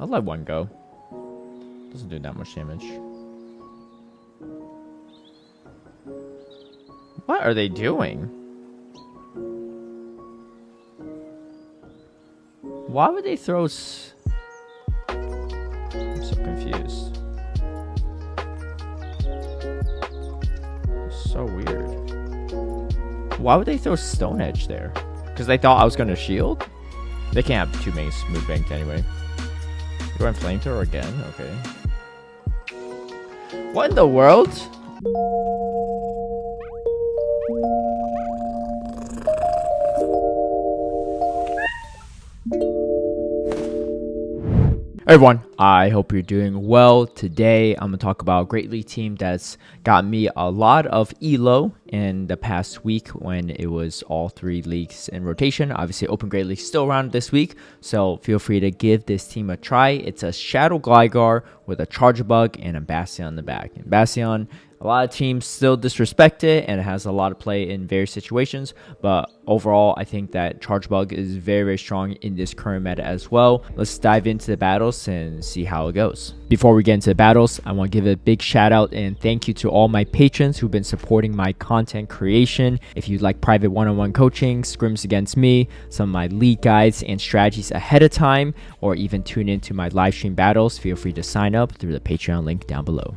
I'll let one go. Doesn't do that much damage. What are they doing? Why would they throw I'm so confused. So weird. Why would they throw Stone Edge there? Because they thought I was going to shield? They can't have 2 mains move banked anyway. You're going Flamethrower again? Okay. What in the world? Hey everyone, I hope you're doing well. Today I'm going to talk about a Great League team that's got me a lot of elo in the past week when it was all 3 leagues in rotation. Obviously Open Great League still around this week, so feel free to give this team a try. It's a Shadow Gligar with a Charge Bug and a Bastiodon in the back. And Bastiodon, a lot of teams still disrespect it, and it has a lot of play in various situations. But overall, I think that Charge Bug is very, very strong in this current meta as well. Let's dive into the battles and see how it goes. Before we get into the battles, I want to give a big shout out and thank you to all my patrons who've been supporting my content creation. If you'd like private one-on-one coaching, scrims against me, some of my league guides and strategies ahead of time, or even tune into my live stream battles, feel free to sign up through the Patreon link down below.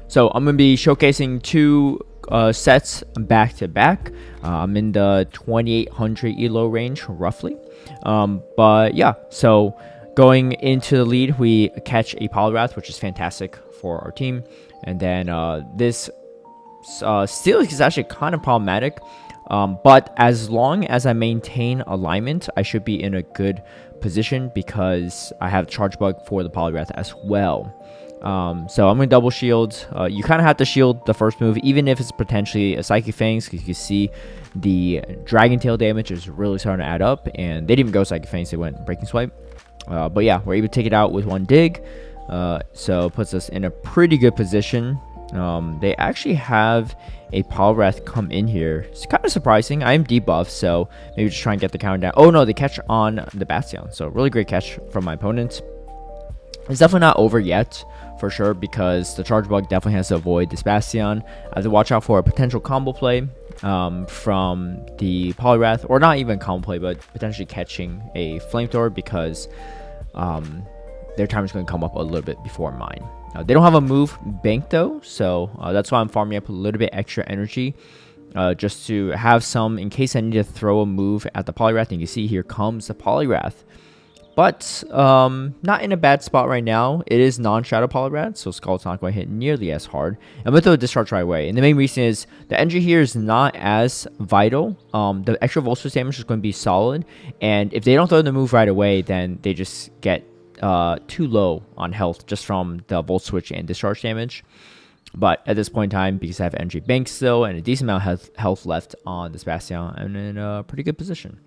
So I'm going to be showcasing 2 sets back to back. I'm in the 2800 elo range roughly. But yeah, so going into the lead, we catch a Poliwrath, which is fantastic for our team. And then this Steelix is actually kind of problematic. But as long as I maintain alignment, I should be in a good position because I have Charge Bug for the Poliwrath as well. So I'm going to double shield. You kind of have to shield the first move, even if it's potentially a Psychic Fangs, because you can see the Dragon Tail damage is really starting to add up, and they didn't even go Psychic Fangs, they went Breaking Swipe. But yeah, we're able to take it out with 1 dig, so it puts us in a pretty good position. They actually have a Poliwrath come in here. It's kind of surprising. I am debuffed, so maybe just try and get the counter down. Oh no, they catch on the Bastiodon, so really great catch from my opponent. It's definitely not over yet, for sure, because the Charge Bug definitely has to avoid this Bastiodon. I have to watch out for a potential combo play from the Poliwrath, or not even combo play, but potentially catching a Flamethrower, because their time is going to come up a little bit before mine. They don't have a move bank though, so that's why I'm farming up a little bit extra energy, just to have some in case I need to throw a move at the Poliwrath. And you can see here comes the Poliwrath. But not in a bad spot right now. It is non-Shadow Poliwrath, so Skull's not going to hit nearly as hard. I'm going to throw a Discharge right away. And the main reason is the energy here is not as vital. The extra Volt Switch damage is going to be solid. And if they don't throw the move right away, then they just get too low on health just from the Volt Switch and Discharge damage. But at this point in time, because I have energy bank still and a decent amount of health left on this Bastiodon, I'm in a pretty good position.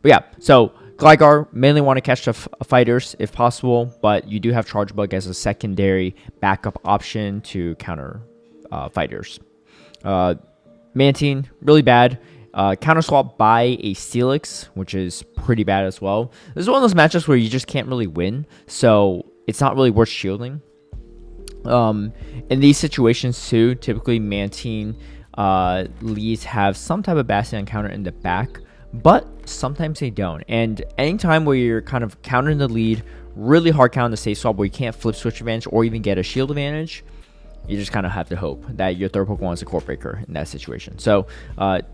But yeah, so Gligar, mainly want to catch the fighters if possible, but you do have Charge Bug as a secondary backup option to counter fighters. Mantine, really bad. Counter swap by a Steelix, which is pretty bad as well. This is one of those matchups where you just can't really win, so it's not really worth shielding. In these situations too, typically Mantine leads have some type of Bastiodon counter in the back, but sometimes they don't. And anytime where you're kind of countering the lead, really hard count the safe swap where you can't flip switch advantage or even get a shield advantage, you just kind of have to hope that your third Pokemon is a Core Breaker in that situation. So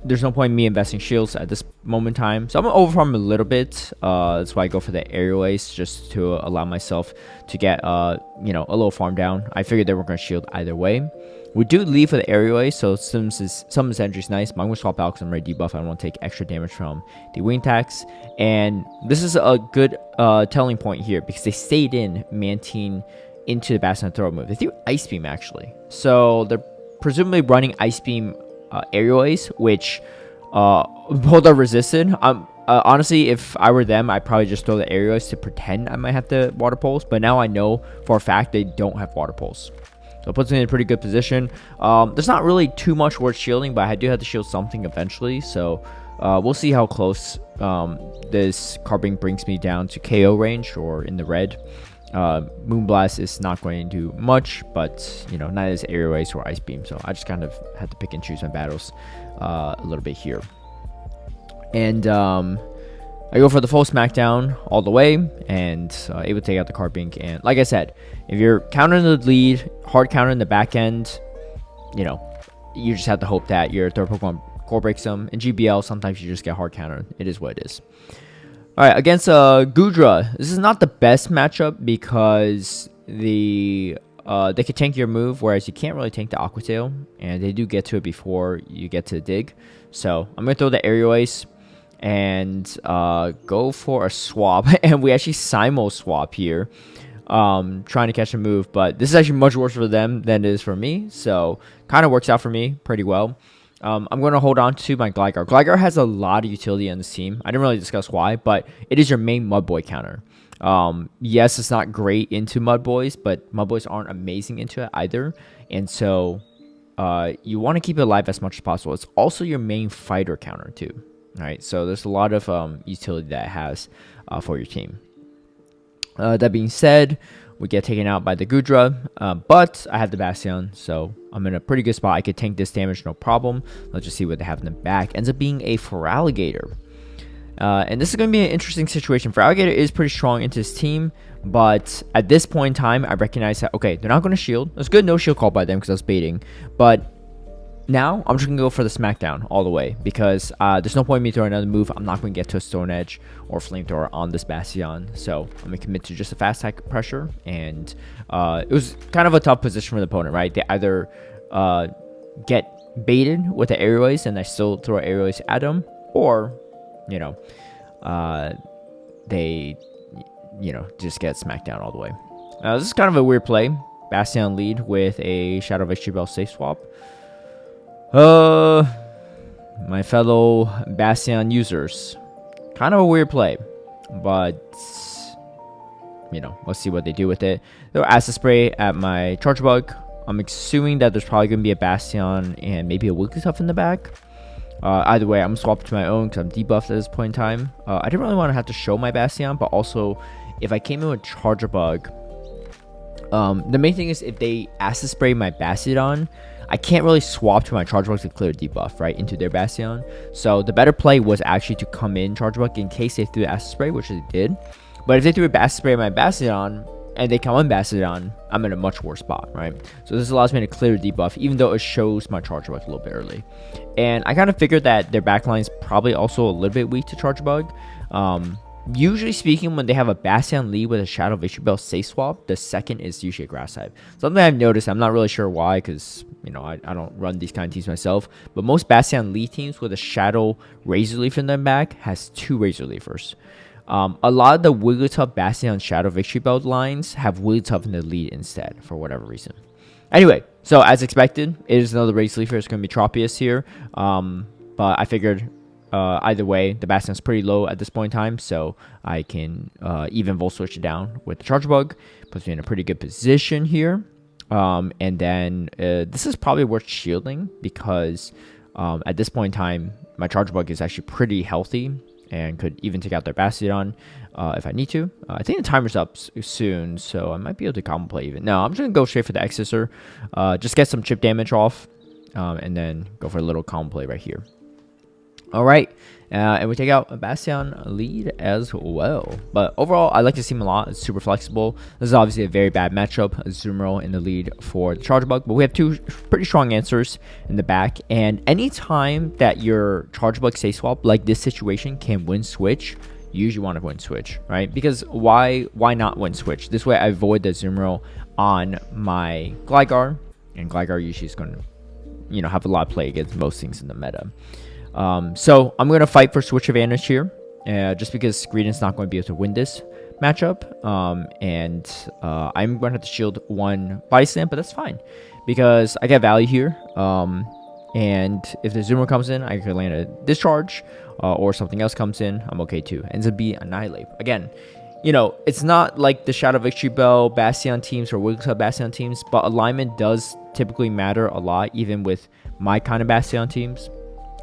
there's no point in me investing shields at this moment in time. So I'm going to overfarm a little bit. That's why I go for the Aerial Ace, just to allow myself to get a little farm down. I figured they were going to shield either way. We do leave for the Aerial Ace, so some of this energy is nice. But I'm going to swap out because I'm already debuffed. I don't want to take extra damage from the Wing Attacks. And this is a good telling point here because they stayed in Mantine into the Bastiodon throw move. They threw Ice Beam actually. So they're presumably running Ice Beam Aerial Ace, which both are resisted. Honestly, if I were them, I'd probably just throw the Aerial Ace to pretend I might have the Water Pulse. But now I know for a fact they don't have Water Pulse. So it puts me in a pretty good position. There's not really too much worth shielding, but I do have to shield something eventually. So we'll see how close this Carbink brings me down to KO range or in the red. Moonblast is not going to do much, but you know, neither is Aerial Ace or Ice Beam. So I just kind of had to pick and choose my battles a little bit here. And I go for the full Smackdown all the way, and able to take out the Carbink. And like I said, if you're countering the lead, hard counter in the back end, you know, you just have to hope that your third Pokemon core breaks them. In GBL, sometimes you just get hard counter. It is what it is. All right, against Goodra, this is not the best matchup because they can tank your move, whereas you can't really tank the Aqua Tail, and they do get to it before you get to the dig. So I'm gonna throw the Aerial Ace and go for a swap, and we actually Simo swap here, trying to catch a move, but this is actually much worse for them than it is for me, so kind of works out for me pretty well. I'm going to hold on to my Gligar. Gligar has a lot of utility on this team. I didn't really discuss why, but it is your main Mud Boy counter. Yes, it's not great into Mud Boys, but Mud Boys aren't amazing into it either, and so you want to keep it alive as much as possible. It's also your main fighter counter too. All right, so there's a lot of utility that it has for your team. That being said, we get taken out by the Goodra, but I have the Bastiodon, so I'm in a pretty good spot. I could tank this damage, no problem. Let's just see what they have in the back. Ends up being a Feraligatr. And this is going to be an interesting situation. Feraligatr is pretty strong into his team, but at this point in time, I recognize that, okay, they're not going to shield. It's good no shield call by them because I was baiting, but now, I'm just going to go for the Smackdown all the way because there's no point in me throwing another move. I'm not going to get to a Stone Edge or Flamethrower on this Bastiodon. So, I'm going to commit to just a fast attack pressure. And it was kind of a tough position for the opponent, right? They either get baited with the Aerial Ace and I still throw Aerial Ace at them, or, you know, they, you know, just get Smackdown all the way. This is kind of a weird play. Bastiodon lead with a Shadow Victory Bell safe swap. My fellow Bastiodon users, kind of a weird play, but you know, let's see what they do with it. They'll Acid Spray at my Charge Bug. I'm assuming that there's probably going to be a Bastiodon and maybe a Wigglytuff in the back. Either way, I'm going to swap to my own because I'm debuffed at this point in time. I didn't really want to have to show my Bastiodon, but also if I came in with Charger Bug, the main thing is if they Acid Spray my Bastiodon, I can't really swap to my Charge Bug to clear debuff, right, into their Bastiodon. So the better play was actually to come in Charge Bug in case they threw Acid Spray, which they did. But if they threw a Acid Spray at my Bastiodon and they come in Bastiodon, I'm in a much worse spot, right? So this allows me to clear the debuff, even though it shows my Charge Bug a little bit early. And I kind of figured that their backline is probably also a little bit weak to Charge Bug. Usually speaking, when they have a Bastiodon lead with a Shadow Victory Bell safe swap, the second is usually a Grass type. Something I've noticed, I'm not really sure why, because you know I don't run these kind of teams myself, but most Bastiodon lead teams with a Shadow Razor Leaf in their back has 2 Razor Leafers. A lot of the Wigglytuff Bastiodon Shadow Victory Bell lines have Wigglytuff in the lead instead, for whatever reason. Anyway, so as expected, it is another Razor Leafer. It's going to be Tropius here, but I figured either way, the Bastiodon's pretty low at this point in time, so I can even Volt Switch it down with the Charge Bug. Puts me in a pretty good position here. And then this is probably worth shielding because at this point in time, my Charge Bug is actually pretty healthy and could even take out their Bastiodon if I need to. I think the timer's up soon, so I might be able to combo play even. No, I'm just going to go straight for the X-Scissor. Just get some chip damage off, and then go for a little combo play right here. All right, and we take out a Bastiodon lead as well. But overall, I like to see him a lot. It's super flexible. This is obviously a very bad matchup. Azumarill in the lead for the Charge Bug, but we have 2 pretty strong answers in the back. And anytime that your Charge Bug safe swap, like this situation, can win switch, you usually want to win switch, right? Because why not win switch? This way I avoid the Azumarill on my Gligar, and Gligar usually is going to, you know, have a lot of play against most things in the meta. So I'm going to fight for switch advantage here, just because Greedent's not going to be able to win this matchup. And I'm going to have to shield 1 Body Slam, but that's fine because I get value here. And if the Zoomer comes in, I could land a Discharge, or something else comes in, I'm okay too. Ends up being Annihilate. Again, you know, it's not like the Shadow Victory Bell Bastiodon teams or Wigglytuff Bastiodon teams, but alignment does typically matter a lot, even with my kind of Bastiodon teams.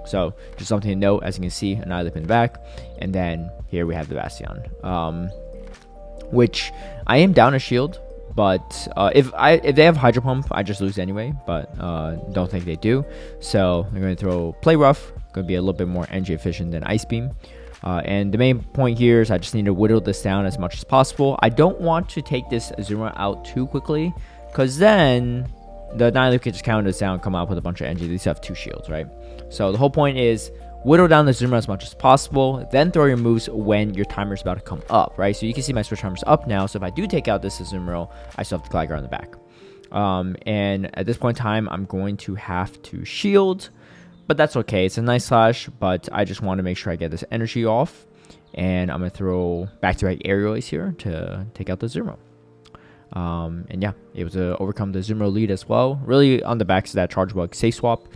So just something to note. As you can see, Annihilate in the back, and then here we have the Bastiodon. which I am down a shield. But if they have Hydro Pump, I just lose anyway. But don't think they do. So I'm going to throw Poliwrath. Going to be a little bit more energy efficient than Ice Beam. And the main point here is I just need to whittle this down as much as possible. I don't want to take this Azumarill out too quickly, because then the Niantic could just counter this down, come out with a bunch of energy. These have 2 shields, right? So the whole point is whittle down the Azumarill as much as possible, then throw your moves when your timer is about to come up, right? So you can see my switch timer's up now. So if I do take out this Azumarill, I still have the Gligar on the back. And at this point in time, I'm going to have to shield, but that's okay. It's a nice slash, but I just want to make sure I get this energy off. And I'm going to throw back-to-back aerial ace here to take out the Azumarill. And yeah, able to overcome the Azumarill lead as well. Really on the backs of that Charge Bug safe swap.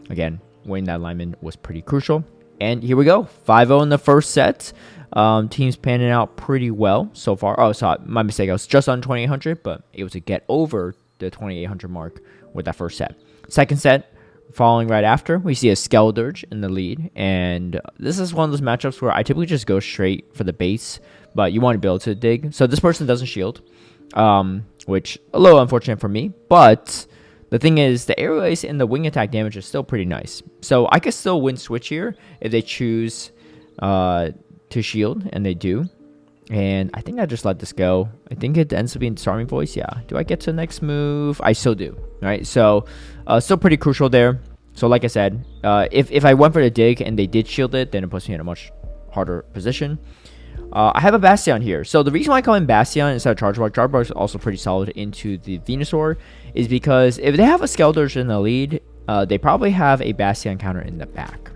Again, winning that alignment was pretty crucial. And here we go, 5-0 in the first set. Teams panning out pretty well so far. Oh, so my mistake, I was just on 2800, but able to get over the 2800 mark with that first set. Second set, following right after, we see a Skeledirge in the lead. And this is one of those matchups where I typically just go straight for the base, but you want to be able to dig. So this person doesn't shield, which a little unfortunate for me, but the thing is, the aerial ace and the wing attack damage is still pretty nice. So I could still win switch here if they choose to shield, and they do. And I think I just let this go. I think it ends up being Starmie Voice. Yeah. Do I get to the next move? I still do. Right. So still pretty crucial there. So like I said, if I went for the dig and they did shield it, then it puts me in a much harder position. I have a Bastiodon here. So the reason why I call him Bastiodon instead of Charge Bug is also pretty solid into the Venusaur, is because if they have a Skeledirge in the lead, they probably have a Bastiodon counter in the back.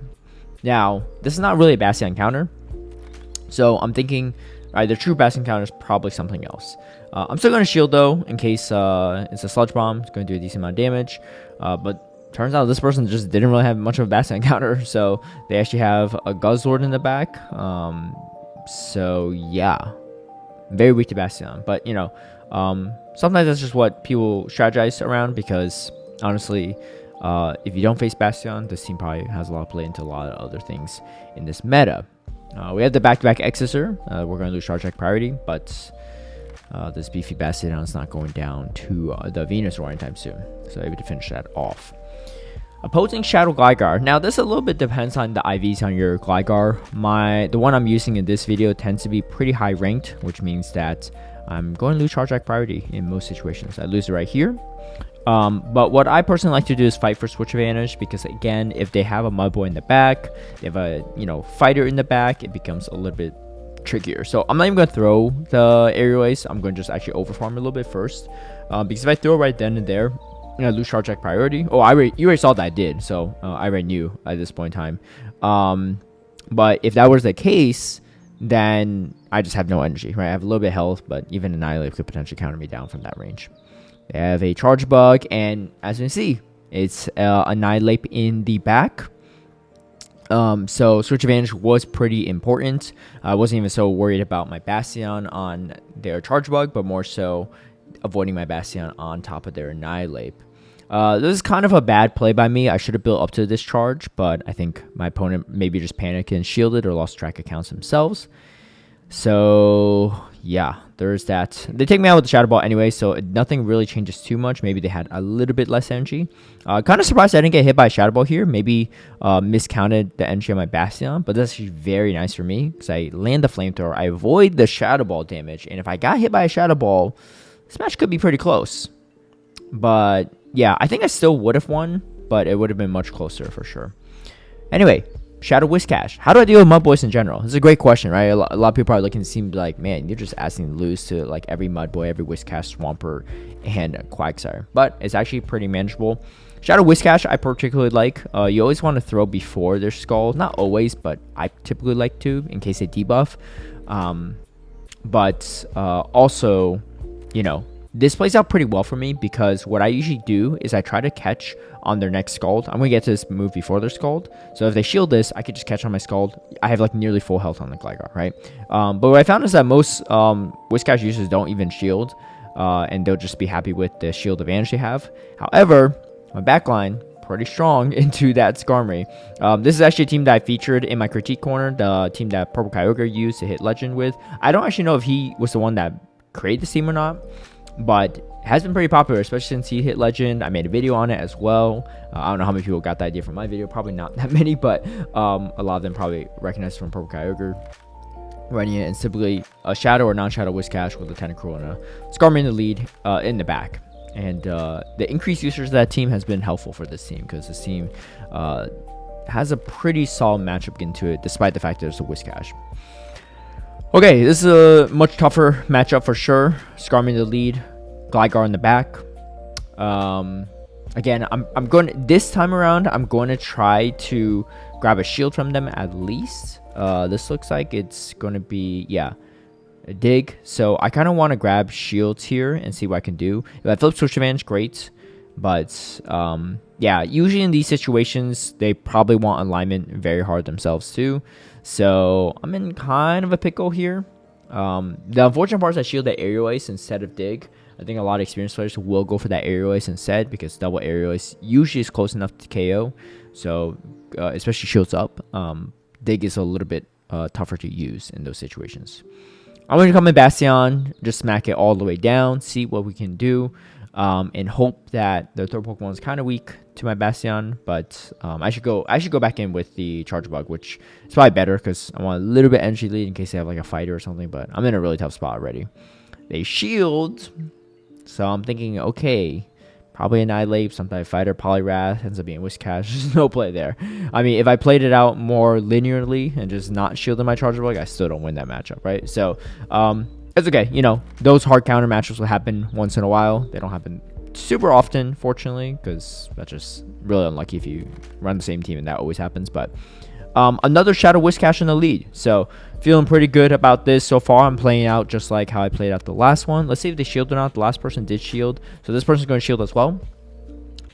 Now, this is not really a Bastiodon counter, so I'm thinking, the true Bastiodon counter is probably something else. I'm still going to shield, though, in case it's a Sludge Bomb. It's going to do a decent amount of damage, but turns out this person just didn't really have much of a Bastiodon counter, so they actually have a Guzzlord in the back. So yeah, very weak to Bastiodon, but you know, sometimes that's just what people strategize around, because honestly, if you don't face Bastiodon, this team probably has a lot of play into a lot of other things in this meta. We have the back-to-back Exeter. We're going to lose Charge Attack priority, but this beefy Bastiodon is not going down to the Venusaur anytime soon, so able to finish that off. Opposing Shadow Gligar. Now, this a little bit depends on the IVs on your Gligar. The one I'm using in this video tends to be pretty high ranked, which means that I'm going to lose Charge Attack priority in most situations. I lose it right here. But what I personally like to do is fight for switch advantage, because again, if they have a Mudboy in the back, they have a fighter in the back, it becomes a little bit trickier. So I'm not even going to throw the aerial ace. I'm going to just actually overfarm a little bit first, because if I throw right then and there, I'm gonna lose Charge Attack priority. Oh, you already saw that I did, so I already knew at this point in time. But if that was the case, then I just have no energy, right? I have a little bit of health, but even Annihilate could potentially counter me down from that range. They have a Charge Bug, and as you can see, it's Annihilate in the back. So switch advantage was pretty important. I wasn't even so worried about my Bastiodon on their Charge Bug, but more so avoiding my Bastiodon on top of their Annihilate. This is kind of a bad play by me. I should have built up to this charge, but I think my opponent maybe just panicked and shielded or lost track of counts themselves. So yeah, there's that. They take me out with the Shadow Ball anyway, so nothing really changes too much. Maybe they had a little bit less energy. Kind of surprised I didn't get hit by a Shadow Ball here. Maybe miscounted the energy on my Bastiodon, but that's actually very nice for me, because I land the Flamethrower, I avoid the Shadow Ball damage, and if I got hit by a Shadow Ball, this match could be pretty close. But yeah, I think I still would have won, but it would have been much closer for sure. Anyway, Shadow Whiscash. How do I deal with Mud Boys in general? This is a great question, right? A lot of people are looking to seem like, man, you're just asking to lose to like every Mud Boy, every Whiscash, Swampert, and Quagsire. But it's actually pretty manageable. Shadow Whiscash I particularly like. You always want to throw before their Skull. Not always, but I typically like to, in case they debuff. But also, you know, this plays out pretty well for me, because what I usually do is I try to catch on their next Scald. I'm going to get to this move before their Scald. So if they shield this, I could just catch on my Scald. I have like nearly full health on the Gligar, right? But what I found is that most Whiscash users don't even shield, and they'll just be happy with the shield advantage they have. However, my backline, pretty strong into that Skarmory. This is actually a team that I featured in my critique corner, the team that Purple Kyogre used to hit Legend with. I don't actually know if he was the one that create this team or not, but it has been pretty popular, especially since he hit Legend. I made a video on it as well. I don't know how many people got the idea from my video. Probably not that many, but a lot of them probably recognized from Purple Kyogre. Running it, and simply a Shadow or non-Shadow Whiscash with a Tentacruel and a Skarmory in the lead, in the back. And the increased usage of that team has been helpful for this team, because this team has a pretty solid matchup into it, despite the fact that there's a Whiscash. Okay, this is a much tougher matchup for sure. Skarmory in the lead, Gligar in the back. Again, I'm going this time around. I'm going to try to grab a shield from them at least. This looks like it's going to be, yeah, a dig. So I kind of want to grab shields here and see what I can do. If I flip switch advantage, great. But yeah, usually in these situations, they probably want alignment very hard themselves too. So I'm in kind of a pickle here. The unfortunate part is I shield the Aerial Ace instead of dig. I think a lot of experienced players will go for that Aerial Ace instead, because double Aerial Ace usually is close enough to KO. So especially shields up. Dig is a little bit tougher to use in those situations. I'm going to come in Bastiodon, just smack it all the way down, see what we can do, and hope that the third Pokemon is kind of weak to my Bastiodon. But I should go back in with the Charge Bug, which is probably better because I want a little bit energy lead in case they have like a fighter or something. But I'm in a really tough spot already. They shield, so I'm thinking, okay, probably Annihilate, some type of fighter. Poliwrath ends up being Whiscash. There's no play there. I mean, if I played it out more linearly and just not shielding my Charger Bug, I still don't win that matchup, right? So, it's okay. You know, those hard counter matchups will happen once in a while. They don't happen super often, fortunately, because that's just really unlucky if you run the same team and that always happens. But another Shadow Whiscash in the lead. So, feeling pretty good about this so far. I'm playing out just like how I played out the last one. Let's see if they shield or not. The last person did shield. So this person's going to shield as well.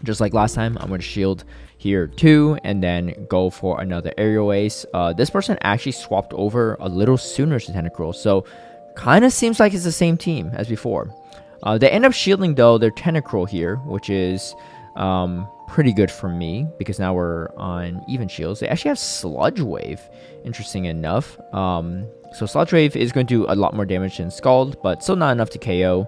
Just like last time, I'm going to shield here too, and then go for another Aerial Ace. This person actually swapped over a little sooner to Tentacruel. So kind of seems like it's the same team as before. They end up shielding though their Tentacruel here, which is pretty good for me, because now we're on even shields. They actually have Sludge Wave, interesting enough. So Sludge Wave is going to do a lot more damage than Scald, but still not enough to KO.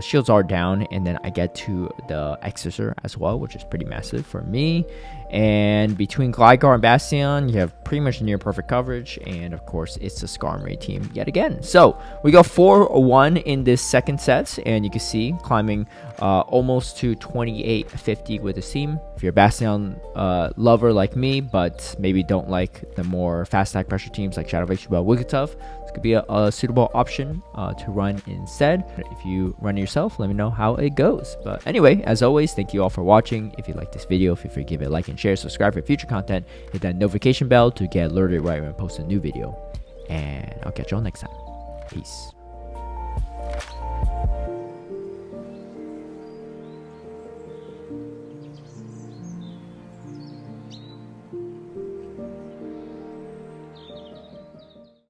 Shields are down, and then I get to the Exorcer as well, which is pretty massive for me. And between Gligar and Bastiodon, you have pretty much near perfect coverage, and of course it's the Skarmory team yet again. So we go 4-1 in this second set, and you can see climbing almost to 2850 with this team. If you're a Bastiodon lover like me, but maybe don't like the more fast attack pressure teams like Shadow Veggie, Wigglytuff, this could be a suitable option to run instead. If you run it yourself, let me know how it goes. But anyway, as always, thank you all for watching. If you like this video, feel free to give it a like and share, subscribe for future content, hit that notification bell to get alerted right when I post a new video, and I'll catch you all next time. Peace.